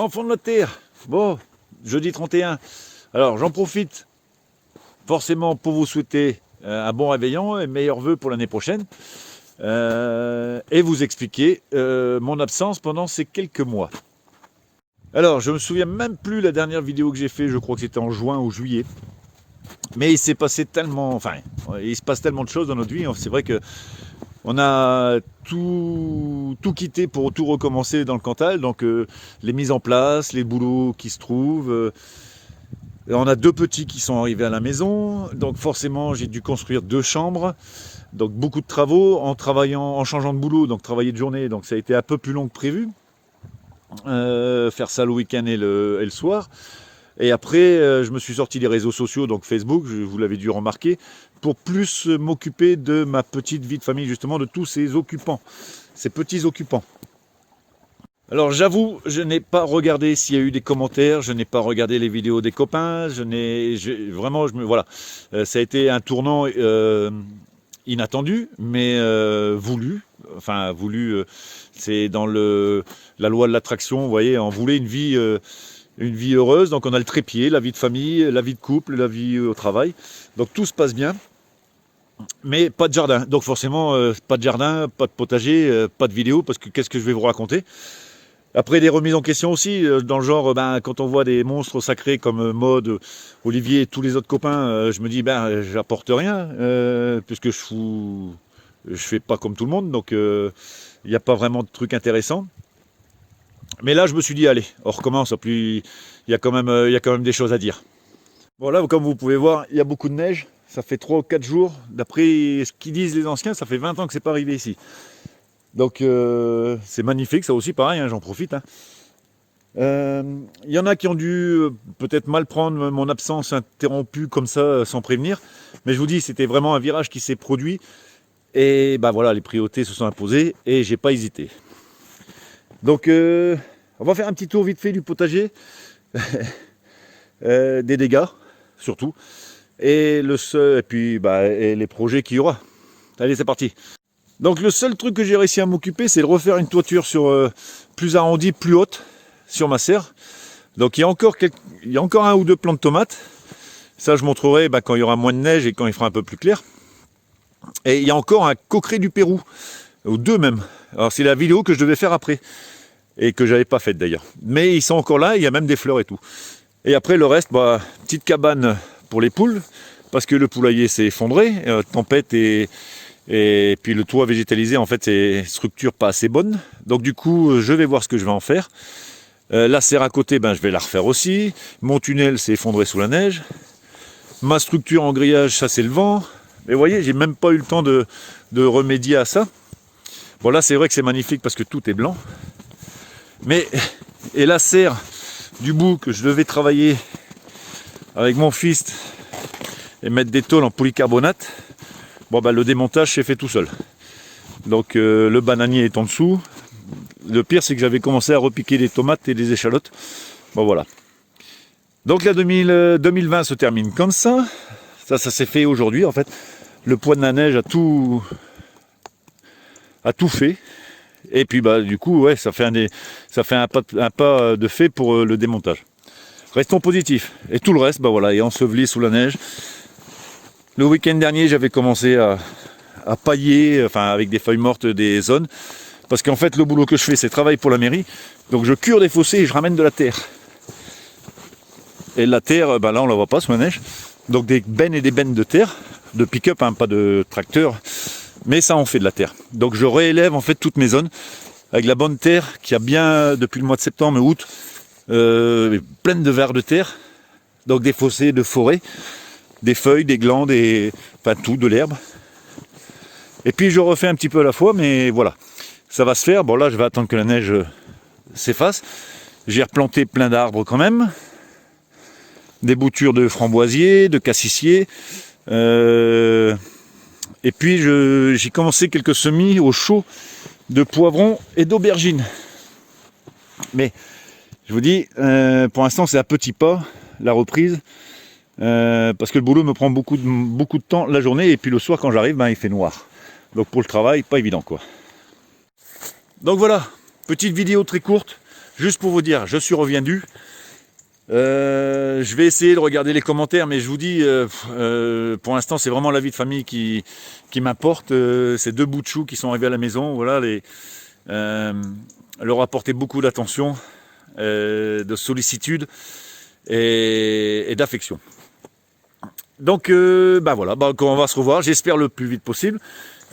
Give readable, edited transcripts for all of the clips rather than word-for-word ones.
Enfants de la Terre, bon, jeudi 31. Alors j'en profite forcément pour vous souhaiter un bon réveillon et meilleurs vœux pour l'année prochaine. Et vous expliquer mon absence pendant ces quelques mois. Alors je me souviens même plus la dernière vidéo que j'ai fait, je crois que c'était en juin ou juillet. Mais il s'est passé tellement, enfin, il se passe tellement de choses dans notre vie. C'est vrai que on a tout quitté pour tout recommencer dans le Cantal. Donc les mises en place, les boulots qui se trouvent. On a 2 petits qui sont arrivés à la maison. Donc forcément j'ai dû construire 2 chambres. Donc beaucoup de travaux en travaillant, en changeant de boulot, donc travailler de journée. Donc ça a été un peu plus long que prévu. Faire ça le week-end et le soir. Et après, je me suis sorti des réseaux sociaux, donc Facebook, vous l'avez dû remarquer, pour plus m'occuper de ma petite vie de famille, justement, de tous ces occupants, ces petits occupants. Alors j'avoue, je n'ai pas regardé s'il y a eu des commentaires, je n'ai pas regardé les vidéos des copains, voilà, ça a été un tournant inattendu, mais voulu. Enfin, voulu, c'est dans la loi de l'attraction, vous voyez, on voulait une vie heureuse, donc on a le trépied, la vie de famille, la vie de couple, la vie au travail. Donc tout se passe bien, mais pas de jardin. Donc forcément, pas de jardin, pas de potager, pas de vidéo, parce que qu'est-ce que je vais vous raconter? Après des remises en question aussi, dans le genre, quand on voit des monstres sacrés comme Maud, Olivier et tous les autres copains, je me dis, j'apporte rien, puisque je fais pas comme tout le monde, donc il n'y a pas vraiment de trucs intéressants. Mais là, je me suis dit, allez, on recommence, puis il y a quand même des choses à dire. Bon, là, comme vous pouvez voir, il y a beaucoup de neige, ça fait 3 ou 4 jours, d'après ce qu'ils disent les anciens, ça fait 20 ans que c'est pas arrivé ici. Donc c'est magnifique, ça aussi pareil, hein, j'en profite. Hein. Y en a qui ont dû peut-être mal prendre mon absence interrompue comme ça, sans prévenir. Mais je vous dis, c'était vraiment un virage qui s'est produit. Et voilà, les priorités se sont imposées et j'ai pas hésité. Donc on va faire un petit tour vite fait du potager. Des dégâts, surtout. Et puis et les projets qu'il y aura. Allez, c'est parti. Donc le seul truc que j'ai réussi à m'occuper, c'est de refaire une toiture plus arrondie, plus haute, sur ma serre. Donc il y a encore 1 ou 2 plants de tomates. Ça, je montrerai quand il y aura moins de neige et quand il fera un peu plus clair. Et il y a encore un coqueret du Pérou, ou 2 même. Alors c'est la vidéo que je devais faire après, et que j'avais pas faite d'ailleurs. Mais ils sont encore là, il y a même des fleurs et tout. Et après le reste, petite cabane pour les poules, parce que le poulailler s'est effondré, tempête et puis le toit végétalisé, en fait, c'est une structure pas assez bonne. Donc du coup, je vais voir ce que je vais en faire. La serre à côté, je vais la refaire aussi. Mon tunnel s'est effondré sous la neige. Ma structure en grillage, ça c'est le vent. Mais vous voyez, j'ai même pas eu le temps de remédier à ça. Bon là, c'est vrai que c'est magnifique parce que tout est blanc. Et la serre du bout que je devais travailler avec mon fils et mettre des tôles en polycarbonate, le démontage s'est fait tout seul. Donc le bananier est en dessous. Le pire, c'est que j'avais commencé à repiquer des tomates et des échalotes. Voilà. Donc la 2020 se termine comme ça. Ça s'est fait aujourd'hui en fait. Le poids de la neige a tout fait. Et puis du coup, ouais, ça fait un pas de fait pour le démontage. Restons positifs. Et tout le reste, est enseveli sous la neige. Le week-end dernier, j'avais commencé à pailler, avec des feuilles mortes, des zones. Parce qu'en fait, le boulot que je fais, c'est travail pour la mairie. Donc je cure des fossés et je ramène de la terre. Et la terre, là, on la voit pas sous la neige. Donc des bennes et des bennes de terre, de pick-up, pas de tracteur. Mais ça, on fait de la terre. Donc je réélève en fait toutes mes zones avec la bonne terre qui a bien, depuis le mois de septembre, août, pleine de vers de terre. Donc des fossés de forêt. Des feuilles, des glands, tout, de l'herbe. Et puis je refais un petit peu à la fois, mais voilà, ça va se faire. Bon là, je vais attendre que la neige s'efface. J'ai replanté plein d'arbres quand même. Des boutures de framboisiers, de cassissiers. Et puis j'ai commencé quelques semis au chaud de poivrons et d'aubergines. Mais je vous dis, pour l'instant c'est à petits pas, la reprise. Parce que le boulot me prend beaucoup de temps la journée et puis le soir quand j'arrive il fait noir, donc pour le travail pas évident quoi. Donc voilà, petite vidéo très courte Juste pour vous dire, je suis reviendu. Je vais essayer de regarder les commentaires, mais je vous dis, pour l'instant, c'est vraiment la vie de famille qui m'importe. Ces 2 bouts de chou qui sont arrivés à la maison, voilà, leur apporter beaucoup d'attention, de sollicitude et d'affection. Donc, voilà, on va se revoir, j'espère le plus vite possible,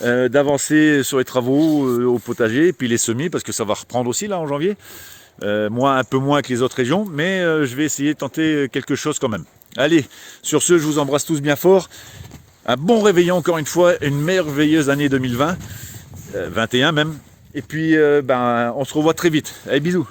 d'avancer sur les travaux au potager, et puis les semis, parce que ça va reprendre aussi là en janvier. Un peu moins que les autres régions, mais je vais essayer de tenter quelque chose quand même. Allez, sur ce, je vous embrasse tous bien fort. Un bon réveillon encore une fois, une merveilleuse année 2020, 21 même. Et puis, on se revoit très vite. Allez, bisous.